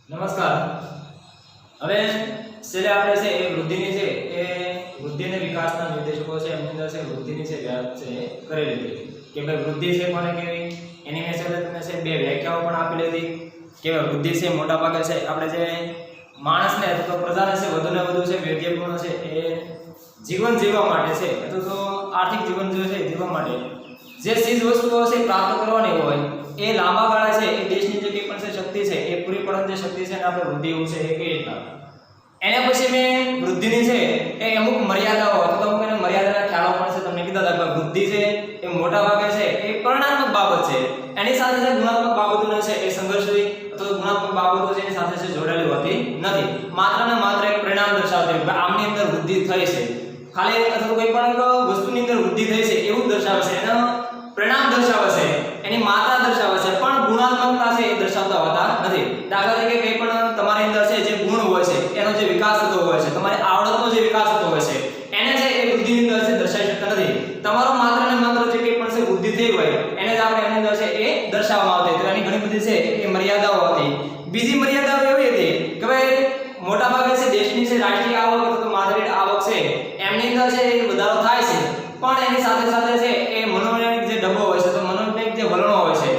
નમસ્કાર। હવે છેલ્લે આપણે છે એ વૃદ્ધિની છે એ વૃદ્ધિ અને વિકાસના નિર્દેશકો છે એમની અંદર છે વૃદ્ધિની છે વ્યાખ્યા છે કરી લીધી કે ભાઈ વૃદ્ધિ છે કોને કહેવી એની મેં છેલ્લે તમને છે બે વ્યાખ્યાઓ પણ આપી લીધી કે વૃદ્ધિ છે મોટા ભાગે છે આપણે જે માણસને અથવા તો પ્રજાને છે વધુને વધુ છે વૈદ્યપૂર્ણ છે એ જીવન જીવવા માટે છે અથવા તો આર્થિક જીવન જે છે જીવવા માટે જે ચીજ વસ્તુઓ છે પ્રાપ્ત કરવાની હોય એ લાંબા ગાળે છે એ દેશની જે કંઈ પણ છે શક્તિ છે એ પૂરી પડવાની જે શક્તિ છે ને આપણે વૃદ્ધિ એવું છે એ કઈ રીતના એને પછી મેં વૃદ્ધિની છે એ અમુક મર્યાદાઓ અથવા તો અમુક એને મર્યાદાના ખ્યાલો પણ છે તમને કીધા હતા કે વૃદ્ધિ છે એ મોટા ભાગે છે એ પરિણાત્મક બાબત છે એની સાથે સાથે ગુણાત્મક બાબતોને છે એ સંઘર્ષી અથવા ગુણાત્મક બાબતો છે એની સાથે છે જોડાયેલી હોતી નથી માત્ર ને માત્ર એક પરિણામ દર્શાવતી કે આમની અંદર વૃદ્ધિ થઈ છે ખાલી અથવા કોઈ પણ વસ્તુની અંદર વૃદ્ધિ થઈ છે એવું દર્શાવે છે એનો પરિણામ દર્શાવે છે એની માત્રા દર્શાવે છે પણ ગુણાત્મકતા છે એ દર્શાવતા હોતા નથી દાખલા તરીકે કંઈ પણ તમારી અંદર છે જે ગુણ હોય છે એનો જે વિકાસ થતો હોય છે તમારી આવડતનો જે વિકાસ થતો હોય છે એને છે એ વૃદ્ધિની અંદર છે દર્શાવી શકતા નથી તમારો માત્ર ને માત્ર જે કંઈ પણ છે વૃદ્ધિ થઈ હોય એને જ આપણે એની અંદર છે એ દર્શાવવામાં આવતી તો એની ઘણી બધી છે એ મર્યાદાઓ હતી બીજી મર્યાદાઓ એવી હતી કે ભાઈ મોટા ભાગે છે દેશની છે રાષ્ટ્રીય આવક અથવા તો માથાદીઠ આવક છે એમની અંદર છે એ વધારો થાય છે પણ એની સાથે સાથે છે એ મનોવૈજ્ઞાનિક જે ડબ્બો હોય છે તો મનોવૈજ્ઞાનિક જે વલણો હોય છે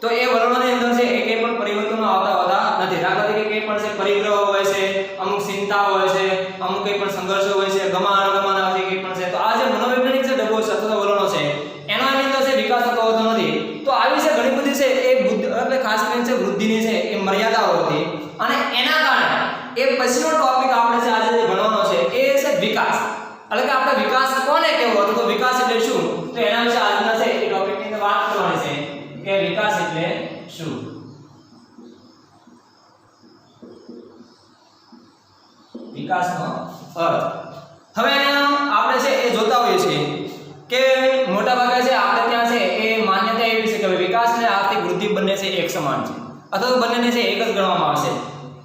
તો એ વલણોની અંદર છે એ કંઈ પણ પરિવર્તનો આવતા હોતા નથી દાખલા તરીકે કંઈ પણ છે પરિગ્રહ હોય છે અમુક ચિંતા હોય છે અમુક કંઈ પણ સંઘર્ષો હોય છે ગમા અણગમાના હોય કંઈ પણ છે તો આ જે મનોવૈજ્ઞાનિક જે ડબ્બો છે અથવા વલણો છે એનો એની અંદર છે વિકાસ થતો હોતો નથી તો આવી છે ઘણી બધી છે એ બુદ્ધિ એટલે ખાસ કરીને છે વૃદ્ધિની છે એ મર્યાદાઓ હતી અને એના કારણે એ પછીનો ટોપિક આપણે છે આજે જે ભણવાનો છે એ છે વિકાસ એટલે કે આપણે વિકાસ કોને કહેવો હતો તો વિકાસ એટલે શું તો એના વિશે આજના છે એ ટોપિકની અંદર વાત કરવાની છે કે વિકાસ એટલે શું વિકાસનો અર્થ હવે આપણે છે એ જોતા હોઈએ છીએ કે મોટા ભાગે છે આપણે ત્યાં છે એ માન્યતા એવી છે કે વિકાસ અને આર્થિક વૃદ્ધિ બંને છે એક સમાન છે અથવા બંનેને છે એક જ ગણવામાં આવશે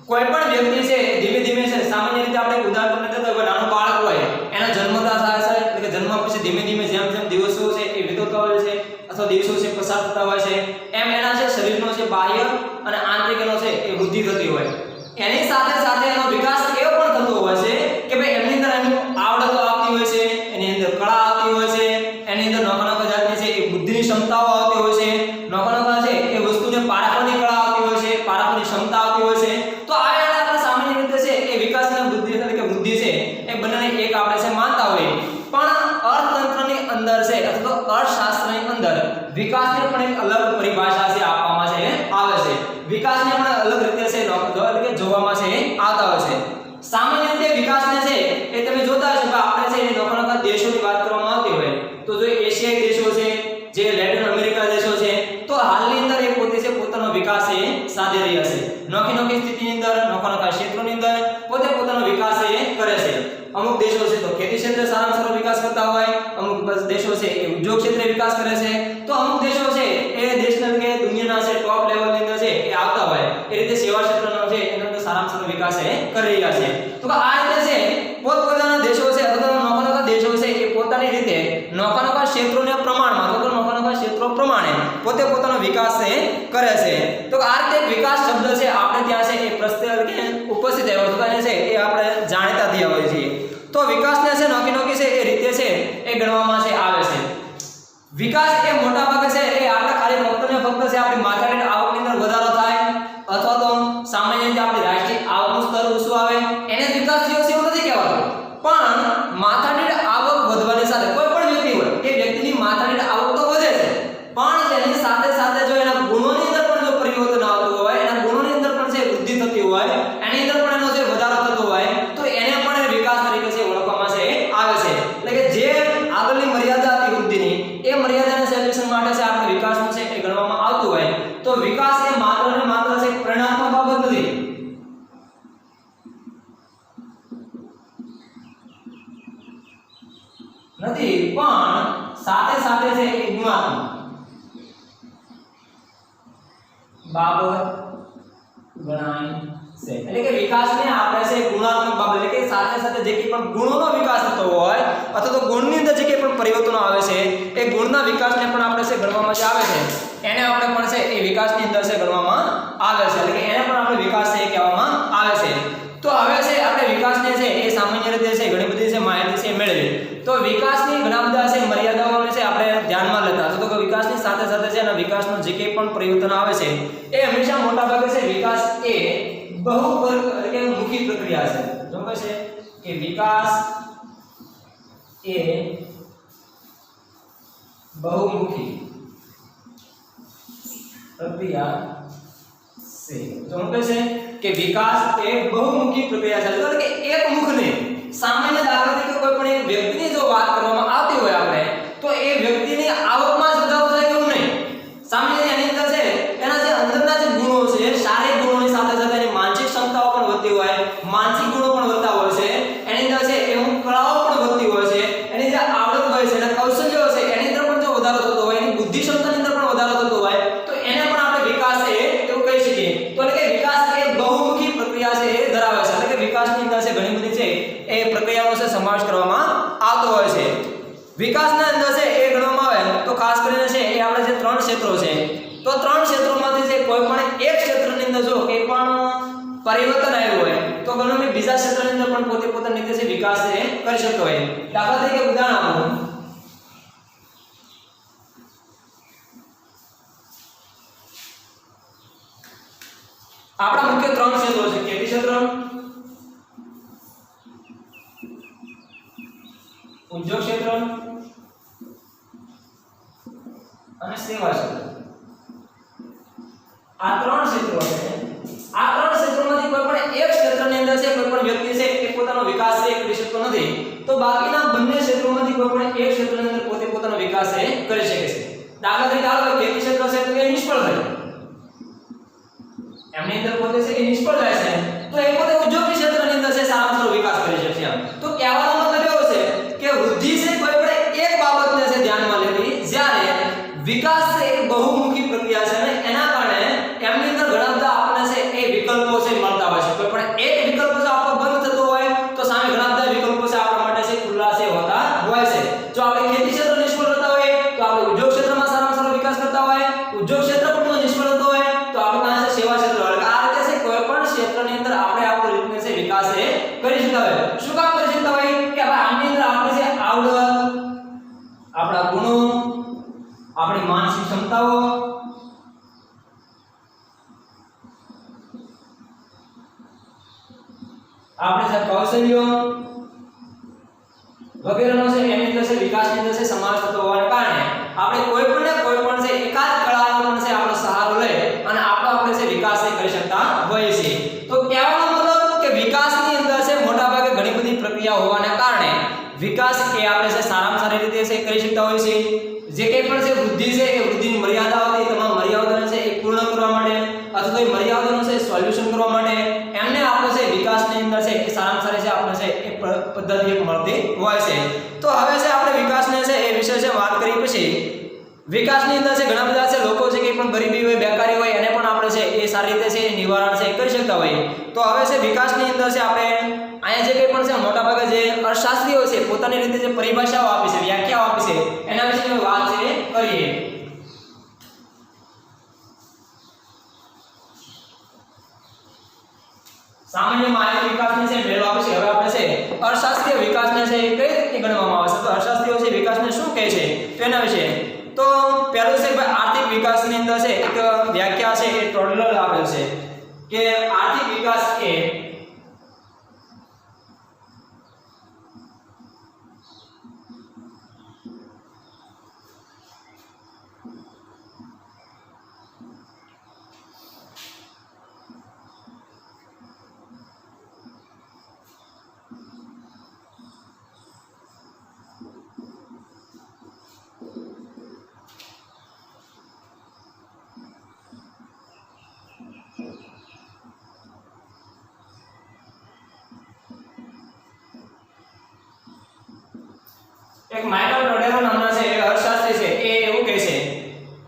કોઈ પણ વ્યક્તિ છે ધીમે ધીમે છે સામાન્ય રીતે આપણે ઉદાહરણ તમને દેતા હોય નાનો બાળક હોય એના જન્મતા થાય છે એટલે કે જન્મ પછી ધીમે ધીમે જેમ જેમ દિવસો છે એ વીતતા હોય છે અથવા દિવસો છે પસાર થતા હોય છે એમ એના છે શરીરનો છે બાહ્ય અને આંતરિક એનો છે એ વૃદ્ધિ થતી હોય એની સાથે સાથે એનો વિકાસ એવો પણ થતો હોય છે કે ભાઈ એની અંદર એની આવડતો આવતી હોય છે એની અંદર કળા આવતી હોય છે એની અંદર નોખા જાતની છે એ બુદ્ધિની ક્ષમતાઓ આવતી હોય છે નોખા છે એ વસ્તુને પારખવાની કળા આવતી હોય છે પારખવાની ક્ષમતા આવતી હોય છે તો આ આપણે સામાન્ય રીતે છે એ વિકાસ અને વૃદ્ધિ એટલે કે વૃદ્ધિ છે એ બંનેને એક આપણે છે માનતા હોઈએ પણ અર્થતંત્રની અંદર છે અથવા તો અર્થશાસ્ત્રની અંદર વિકાસને પણ એક અલગ પરિભાષા છે આપવામાં છે આવે છે વિકાસને પણ અલગ રીતે છે એટલે કે જોવામાં છે આવતા હોય છે સામાન્ય રીતે વિકાસને છે એ તમે જોતા હશો કે આપણે છે એ નોખા દેશોની વાત કરવામાં આવતી હોય તો જો એશિયાઈ દેશો છે જે લેટિન અમેરિકા દેશો છે તો હાલની અંદર એ પોતે છે પોતાનો વિકાસ એ સાધી રહ્યા છે નોખી સ્થિતિની અંદર નોખા ક્ષેત્રોની અંદર પોતે પોતાનો વિકાસ એ કરે છે અમુક દેશો છે તો ખેતી ક્ષેત્રે સારામાં સારો વિકાસ કરતા હોય અમુક દેશો છે એ ઉદ્યોગ ક્ષેત્રે વિકાસ કરે છે તો અમુક દેશો છે એ દેશના કે દુનિયાના છે ટોપ લેવલની અંદર છે એ આવતા હોય એ રીતે સેવા ક્ષેત્રનો છે એનો અંદર સારામાં સારો વિકાસ એ કરી રહ્યા છે તો આ રીતે છે પોતપોતાના દેશો છે અથવા નોખા દેશો છે એ પોતાની રીતે નોખા ક્ષેત્રોના પ્રમાણમાં અથવા નોખા ક્ષેત્રો પ્રમાણે પોતે પોતાનો વિકાસ એ કરે છે તો આ રીતે વિકાસ શબ્દ છે આપણે ત્યાં છે એ પ્રસ્તુત કે ઉપસ્થિત આવ્યો તો છે એ આપણે જાણીતા થયા હોઈએ છીએ તો વિકાસને છે નોખી છે એ રીતે છે એ ગણવામાં છે આવે છે વિકાસ એ મોટા ભાગે છે એ આપણે ખાલી ફક્ત છે આપણી માથાદીઠ આવકની અંદર વધારો થાય અથવા તો સામાન્ય રીતે આપણી રાષ્ટ્રીય આવકનું સ્તર ઊંચું આવે એને વિકાસ થયો છે એવું નથી કહેવાતું પણ માથાદીઠ આવક વધવાની સાથે કોઈ પણ વ્યક્તિ હોય એ વ્યક્તિની માથાદીઠ આવક તો વધે છે પણ તેની સાથે સાથે જો એના ગુણોની અંદર પણ જો પરિવર્તન આવતું હોય એના ગુણોની અંદર પણ છે વૃદ્ધિ થતી હોય એની અંદર પણ એનો જે વધારો થતો હોય તો એને પણ વિકાસ તરીકે છે ઓળખવામાં છે આવે છે એટલે કે જે આગળની મર્યાદા હતી વૃદ્ધિની એ મર્યાદાને સેલિબ્રેશન માટે છે આપણે વિકાસનું છે એ ગણવામાં આવતું હોય તો વિકાસ એ માત્ર ને માત્ર છે પરિણાત્મક બાબત નથી પણ સાથે સાથે છે એ ગુણાત્મક બાબત ગણાય છે એટલે કે વિકાસને આપણે છે ગુણાત્મક બાબત એટલે કે સાથે સાથે જે કંઈ પણ ગુણોનો વિકાસ થતો હોય અથવા તો ગુણની અંદર જે કંઈ પણ પરિવર્તનો આવે છે એ ગુણના વિકાસને પણ આપણે છે ગણવામાં આવે છે એને આપણે પણ છે એ વિકાસની અંદર છે ગણવામાં આવે છે એટલે કે એને પણ આપણે વિકાસ છે કહેવામાં બહુમુખી પ્રક્રિયા છે. જો કહે છે કે વિકાસ એ બહુમુખી પ્રક્રિયા છે. જો કહે છે કે વિકાસ એ બહુમુખી પ્રક્રિયા છે, એટલે કે એક મુખને સામાન્ય દાખલા તરીકે કોઈ પણ એક વ્યક્તિની જો વાત કરવામાં આવતી હોય આપણે, તો એ વ્યક્તિની આવકમાં જ વધારો થાય એવું નહીં. સામાન્ય એની અંદર છે એના જે અંદરના જે ગુણો છે, શારીરિક ગુણોની સાથે સાથે એની માનસિક ક્ષમતાઓ પણ વધતી હોય, માનસિક ગુણો પણ વધતા હોય છે. એની અંદર છે એ અમુક કળાઓ પણ વધતી હોય છે, એની જે આવડત હોય છે અને કૌશલ્યો છે એની અંદર પણ જો વધારો થતો હોય, એની બુદ્ધિ ક્ષમતાની અંદર પણ વધારો થતો હોય, તો એને પણ આપણે વિકાસ છે એવું કહી શકીએ. તો એટલે કે વિકાસ એ બહુમુખી પ્રક્રિયા છે એ ધરાવે છે. એટલે કે વિકાસની અંદર છે ઘણી બધી છે એ પ્રક્રિયાનો છે સમાવેશ કરવામાં આવતો હોય છે. વિકાસના અંદર છે એ ગણવામાં આવે તો ખાસ કરીને છે એ આપણે જે ત્રણ ક્ષેત્રો છે, તો ત્રણ ક્ષેત્રોમાંથી છે કોઈ પણ એક ક્ષેત્રની અંદર જો કોઈ પણ પરિવર્તન આવ્યું હોય તો ગણો કે બીજા ક્ષેત્રની અંદર પણ પોતે પોતાની રીતે છે વિકાસ છે કરી શકતો હોય. દાખલા તરીકે ઉદાહરણ આપું, આપણા મુખ્ય ત્રણ ક્ષેત્રો છે: ખેતી ક્ષેત્ર, ઉદ્યોગ ક્ષેત્ર અને સેવા ક્ષેત્ર. આ ત્રણ ક્ષેત્રો છે. આ ત્રણ ક્ષેત્રોમાંથી કોઈ પણ એક ક્ષેત્રની અંદર છે કોઈ પણ વ્યક્તિ છે એ પોતાનો વિકાસ છે કરી શકતો નથી, તો બાકીના બંને ક્ષેત્રોમાંથી કોઈ પણ એક ક્ષેત્રની અંદર પોતે પોતાનો વિકાસ છે કરી શકે છે. દાખલા તરીકે હાલો ખેતી ક્ષેત્ર છે તો એ નિષ્ફળ થાય, એમની અંદર પોતે છે એ નિષ્ફળ જાય છે, તો એ પોતે ઉદ્યોગ ક્ષેત્રની અંદર છે સારામાં સારો વિકાસ કરી શકશે. તો કહેવાનો મતલબ એવો છે કે વૃદ્ધિ છે કોઈ પણ એક બાબતને છે ધ્યાનમાં લેવી, જ્યારે વિકાસ છે એ બહુમુખી પ્રક્રિયા છે અને એના કારણે એમની અંદર ઘણા બધા આપણને છે એ વિકલ્પો છે મળતા હોય છે. કોઈ પણ એક વિકલ્પ જો આપણો બંધ થતો હોય તો સામે ઘણા બધા વિકલ્પો છે આપણા માટે છે ખુલ્લા છે હોતા હોય છે. જો આપણે ખેતી ક્ષેત્ર નિષ્ફળ થતા હોય તો આપણે ઉદ્યોગ ક્ષેત્રમાં સારામાં સારો વિકાસ કરતા હોય, ઉદ્યોગ ક્ષેત્ર પણ નિષ્ફળ થતો હોય તો આપણે પાસે સેવા ક્ષેત્ર હોય. આ રીતે છે કોઈ પણ ક્ષેત્રની અંદર આપણે આપણો રીતને છે વિકાસ છે કરી શકતા હોય. શું કામ કરી શકતા હોય કે આની અંદર આપણે છે આવડત, આપણા ગુણો, આપણી માનસિક ક્ષમતાઓ, આપણે જે કૌશલ્યો વગેરેનો છે એની અંદર છે વિકાસની અંદર છે સમાવેશ થતો હોવાને કારણે આપણે કોઈ પણ છે એકાદ કળાનો પણ છે આપણો સહારો લઈ અને આપણે છે વિકાસ કરી શકતા હોઈએ છીએ. તો કહેવાનો મતલબ કે વિકાસની અંદર છે મોટાભાગે ઘણી બધી પ્રક્રિયા હોવાને કારણે વિકાસ એ આપણે છે સારામાં સારી રીતે છે કરી શકતા હોઈએ છીએ. જે કંઈ પણ છે વૃદ્ધિ છે એ વૃદ્ધિની મર્યાદાઓ છે, તમામ મર્યાદાઓને છે એ પૂર્ણ કરવા માટે અથવા તો એ મર્યાદાઓનું છે સોલ્યુશન કરવા માટે એમને આપણે છે વિકાસની અંદર છે એ સારામાં સારી છે આપણે છે એ પદ્ધતિ મળતી હોય છે. તો હવે છે આપણે વિકાસને છે એ વિશે છે વાત કરી પછી વિકાસની અંદર છે ઘણા બધા છે લોકો છે કે પણ ગરીબી હોય, બેકારી હોય એને પણ આપણે છે એ સારી રીતે છે નિવારણ છે કરી શકતા હોઈએ. તો હવે છે વિકાસની અંદર છે આપણે અહીંયા જે કંઈ પણ છે મોટાભાગે જે અર્થશાસ્ત્રીઓ છે પોતાની રીતે જે પરિભાષાઓ આપી છે, વ્યાખ્યાઓ આપી છે એના વિશે વાત છે કરીએ. સામાન્ય માનવ વિકાસને છે મેળવો આપે છે. હવે આપણે છે અર્થશાસ્ત્રીય વિકાસને છે એ કઈ રીતે ગણવામાં આવે છે, તો અર્થશાસ્ત્રીઓ છે વિકાસને શું કહે છે તો એના વિશે તો પહેલું છે ભાઈ આર્થિક વિકાસની અંદર છે એક વ્યાખ્યા છે એ ટોડલર આપેલ છે કે આર્થિક વિકાસ એ એક માઇકલ ટોડેરો નામના છે એ અર્થશાસ્ત્રી છે એ એવું કહે છે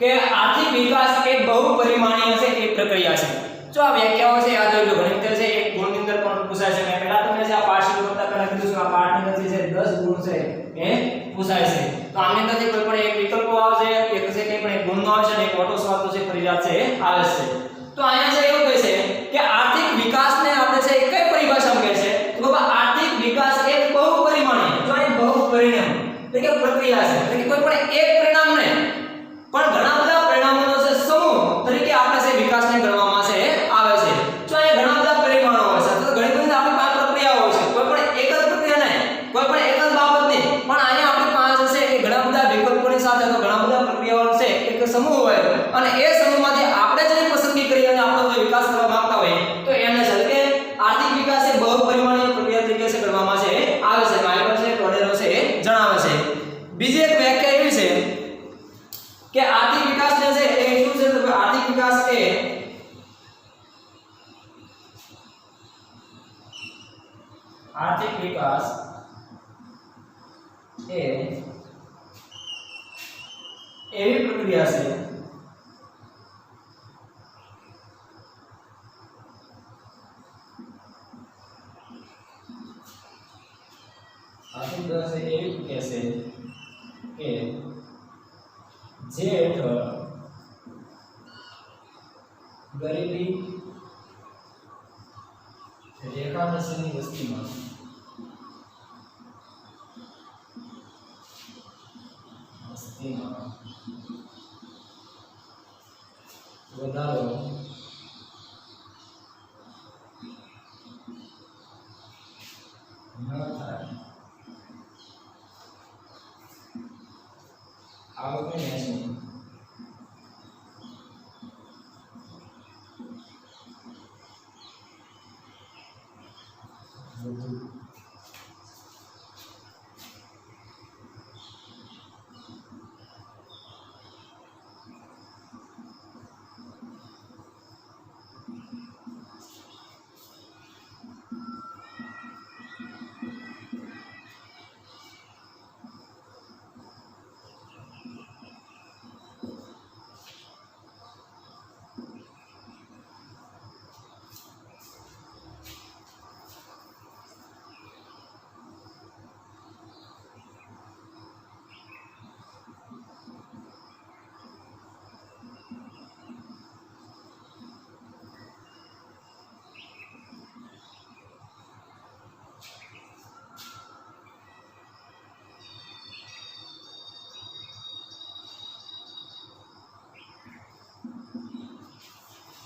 કે આર્થિક વિકાસ એ બહુપરિમાણીય છે એક પ્રક્રિયા છે. જો આ વ્યાખ્યાઓ છે યાદ રાખજો, ઘણી વખત છે એક ગુણની અંદર પણ પૂછાય છે. મેં પહેલા તમને છે આ પાઠ શરૂ કરતા પહેલા કીધું છે આ પાઠની અંદર છે 10 ગુણ છે એ પૂછાય છે. તો આની અંદર કોઈ પણ એક વિકલ્પો આવશે, એક છે કંઈ પણ એક ગુણનો આવશે અને એક ઓટો સવાલ તો છે ફરજિયાત છે આવે છે. તો અહીંયા છે એવું કહે છે કે આર્થિક વિકાસને આપણે છે કઈ પરિભાષામાં કહે છે તો બાબા આર્થિક વિકાસ એ બહુપરિમાણીય, જો એ બહુપરિમાણ એટલે કે પ્રક્રિયા છે, એટલે કે કોઈ પણ એક પરિણામ નહીં પણ ઘણા બધા પરિણામોનો છે સમૂહ તરીકે આપણે છે વિકાસને ગણવામાં છે આવે છે. જો અહીંયા ઘણા બધા આર્થિક વિકાસ એ એવી પ્રક્રિયા છે આર્થિક વિકાસ એ એવી પ્રક્રિયા છે કે જે હેઠળ ગરીબી રેખા નીચેની વસ્તીમાં વધારો ન થાય આવકની વહેંચણી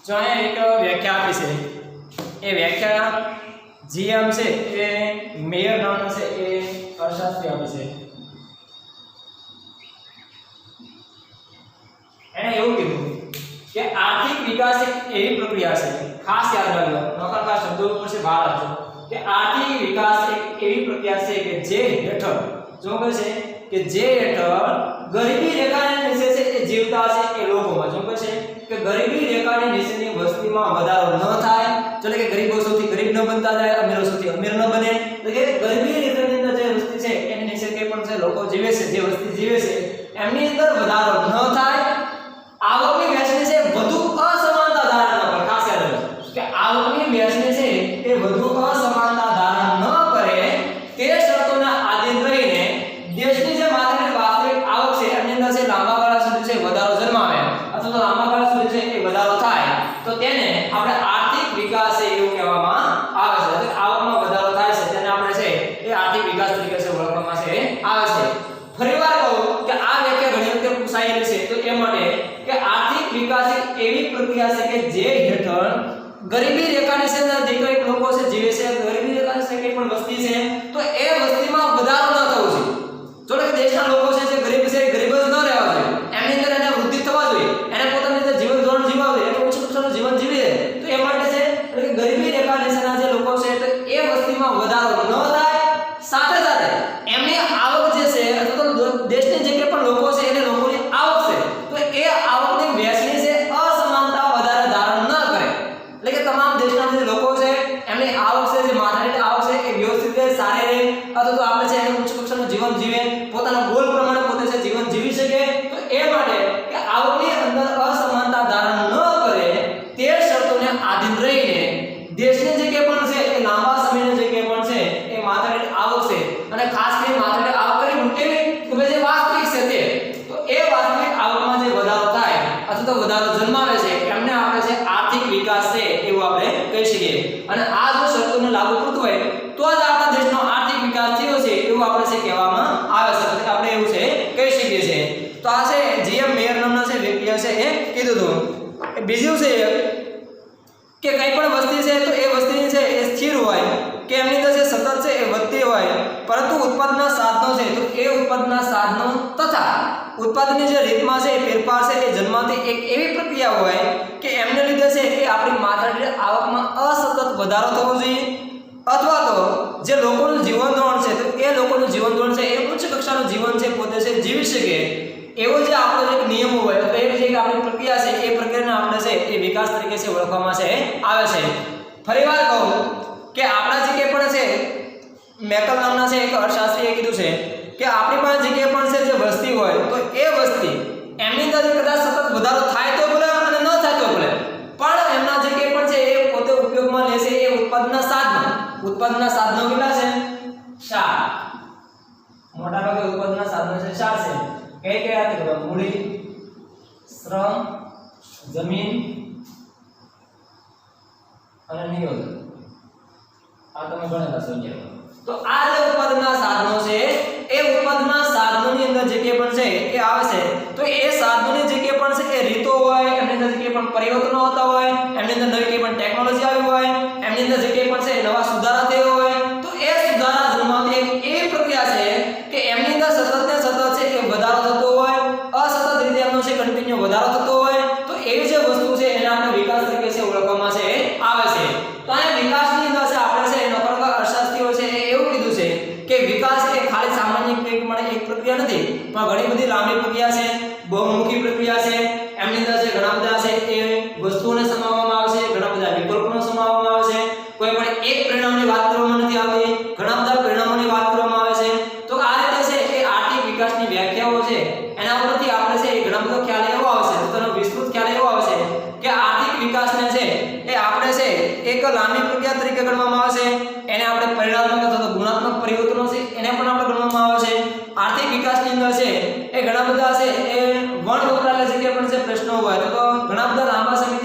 જો અહીંયા એક વ્યાખ્યા આપી છે એ વ્યાખ્યા જીએમ છે એ મેયર નામનો છે એ અર્થશાસ્ત્રી આપી છે એને એવું કીધું કે આર્થિક વિકાસ એક એવી પ્રક્રિયા છે ખાસ યાદ રાખજો નોકરના શબ્દો ઉપર છે બહાર આપજો કે આર્થિક વિકાસ એક એવી પ્રક્રિયા છે કે જે હેઠળ જો કહે છે કે જે હેઠળ ગરીબી રેખાની નીચે છે એ જીવતા છે એ લોકોમાં જો કહે છે કે ગરીબી રેખાની નીચેની વસ્તીમાં વધારો ન થાય એટલે કે ગરીબો સૌથી ગરીબ ન બનતા જાય અમીરો સૌથી અમીર ન બને એટલે કે ગરીબી રેખાની અંદર જે વસ્તી છે એની નીચે કે પણ છે લોકો જીવે છે જે વસ્તી જીવે છે એમની અંદર વધારો ન થાય આવકની વહેંચણી છે વધુ અસમાનતા ધારણ ન કરે ખાસ યાદ રાખજો કે આવકની વહેંચણી છે એ વધુ અસમાનતા ધારણ ન કરે તે શરતોને આધીન રહીને દેશની જે માથાની વાસ્તવિક આવક છે એની અંદર છે લાંબા ગાળા સુધી છે વધારો જન્માવે અથવા તો લાંબા ગાળા સુધી છે એ વધારો થાય તો તેને આપણે આર્થિક વિકાસ છે એવું કહેવામાં આવે છે એટલે આવકમાં વધારો થાય છે તેને આપણે છે એ આર્થિક વિકાસ તરીકે છે ઓળખવામાં છે આવે છે ફરીવાર કહું કે આ વ્યાખ્યા ઘણી વખતે પૂછાયેલી છે તો એ માટે કે આર્થિક વિકાસ એક એવી પ્રક્રિયા છે કે જે હેઠળ ગરીબી રેખાની નીચે જે કોઈ લોકો છે જીવે છે ગરીબી રેખાની નીચે કોઈ પણ વસ્તી છે તો એ વસ્તીમાં વધારો ન થવો જોઈએ જો કે દેશના લોકો છે જે ગરીબ છે ગરીબ જ ન રહેવા જોઈએ એમની અંદર એને વૃદ્ધિ થવા જોઈએ એને પોતાની રીતે જીવન ધોરણ જીવવા જોઈએ એને ઉચ્ચ કક્ષાનું જીવન જીવે તો એ માટે છે એટલે કે ગરીબી રેખા નીચેના જે લોકો છે તો એ વસ્તીમાં વધારો ન થાય સાથે સાથે એમની આવક જે છે અથવા તો દેશની જે કે પણ લોકો છે એને લોકોની આવક છે તો એ આવકની વહેંચણી છે અસમાનતા વધારે ધારણ ન કરે એટલે કે તમામ દેશના જે લોકો છે એમની આવક છે જે માથાની આવક છે એ વ્યવસ્થિત રીતે સારી રહે અથવા તો આપણે છે એને ઉચ્ચ કક્ષાનું જીવન જીવે પોતાના ગોલ પ્રમાણે પોતે છે જીવન જીવી શકે તો એ માટે કે આવકની અંદર અસમાનતા ધારણ ન કરે તે શરતોને આધીન રહીને દેશની જે કે પણ છે એ લાંબા સમયની જે કે પણ છે એ માથાની આવક છે અને ખાસ કરીને માથાની આવક કરી કેવી કે જે વાસ્તવિક છે તે તો એ વાસ્તવિક આવકમાં જે વધારો થાય અથવા તો વધારો જન્માવે છે એમને આપણે છે આર્થિક વિકાસ છે એવું આપણે કહી શકીએ અને આ જો શરતોને લાગુ પડતું હોય તો જ આપણા દેશનો આર્થિક વિકાસ થયો છે એવું આપણે છે કહેવામાં આવે છે એટલે આપણે એવું છે કહી શકીએ છીએ તો આ છે જીએમ મેયર નામના છે વ્યક્તિએ છે એ કીધું હતું બીજું છે કે કઈ પણ વસ્તી છે તો એ વસ્તીની છે એ સ્થિર હોય કે એમની અંદર જે સતત છે એ વધતી હોય પરંતુ ઉત્પાદનના સાધનો છે તો એ ઉત્પાદનના સાધનો તથા ઉત્પાદનની જે રીતમાં છે એ ફેરફાર છે એ જન્માતી એક એવી પ્રક્રિયા હોય કે એમને લીધે છે એ આપણી માથાની આવકમાં અસતત વધારો થવો જોઈએ અથવા તો જે લોકોનું જીવન ધોરણ છે તો એ લોકોનું જીવન ધોરણ છે એ ઉચ્ચ કક્ષાનું જીવન છે પોતે છે જીવી શકે એવો જે આપણો એક નિયમો હોય તો એ જે આપણી પ્રક્રિયા છે એ પ્રક્રિયાને આપણે છે એ વિકાસ તરીકે છે ઓળખવામાં છે આવે છે ફરીવાર કહું કે આપણા જે કે પણ છે મેકલ નામના છે એક અર્થશાસ્ત્રીએ કીધું છે કે આપણી પાસે જગ્યાએ પણ છે જે વસ્તી હોય તો એ વસ્તી એમની અંદર કદાચ સતત વધારો થાય તો ભલે અને ન થાય તો ભલે, પણ એમના જે કે પણ છે એ પોતે ઉપયોગમાં લેશે એ ઉત્પાદનના સાધનો કેટલા છે? 4. મોટા ભાગે ઉત્પાદનના સાધનો છે 4 છે. કયા તે ખબર? મૂડી, શ્રમ, જમીન અને નિયોજન. આ તમે ગણેલા સમજ્યા. તો આ જે ઉત્પાદનના સાધનો છે એ ઉત્પાદનના સાધનોની અંદર જે કે પણ છે એ આવે છે. તો એ સાધનોની જે કે પણ છે એ રીતો હોય, એમની અંદર જે કે પણ પરિવર્તનો આવતા હોય, એમની અંદર નવી કે પણ ટેકનોલોજી આવી હોય, એમની અંદર જે કે પણ છે નવા સુધારા થયા હોય, તો એ સુધારા જન્માવતી એક એવી પ્રક્રિયા છે કે એમની અંદર સતત ને સતત છે એ વધારો થતો હોય, અસતત રીતે એમનો છે કન્ટિન્યુ વધારો થતો હોય. તો એવી જે વસ્તુ છે એને આપણે વિકાસ તરીકે છે ઓળખવામાં છે આવે છે. તો આ વિકાસની અંદર છે આપણે છે નોકરકા અર્થશાસ્ત્રીઓ છે એવું કીધું છે કે વિકાસ એ ખાલી સામાન્ય એક પ્રક્રિયા નથી, પણ ઘણી બધી લાંબી પ્રક્રિયા છે, બહુમુખી પ્રક્રિયા છે. એમની અંદર છે ઘણા બધા છે એ વસ્તુઓને સમાવવામાં આવે છે, ઘણા બધા વિકલ્પોને સમાવવામાં આવે છે. કોઈ પણ એક પરિણામની વાત કરવામાં નથી આવતી, ઘણા બધા પરિણામોની વાત કરવામાં આવે છે. તો આ રીતે છે એ આર્થિક વિકાસની વ્યાખ્યાઓ છે એના ઉપરથી આપણે છે ઘણા બધો ખ્યાલ એવો આવશે, તો તેનો વિસ્તૃત ખ્યાલ એવો આવશે કે આર્થિક વિકાસને છે એ આપણે છે એક લાંબી પ્રક્રિયા તરીકે ગણવામાં આવે છે. એને આપણે પરિણાત્મક અથવા ગુણાત્મક પરિવર્તનો છે એને પણ આપણે ગણવામાં આવે છે. આર્થિક વિકાસની અંદર છે એ ઘણા બધા છે એ વણ વપરાયેલા જગ્યા પણ છે પ્રશ્નો હોય તો ઘણા બધા લાંબા સમય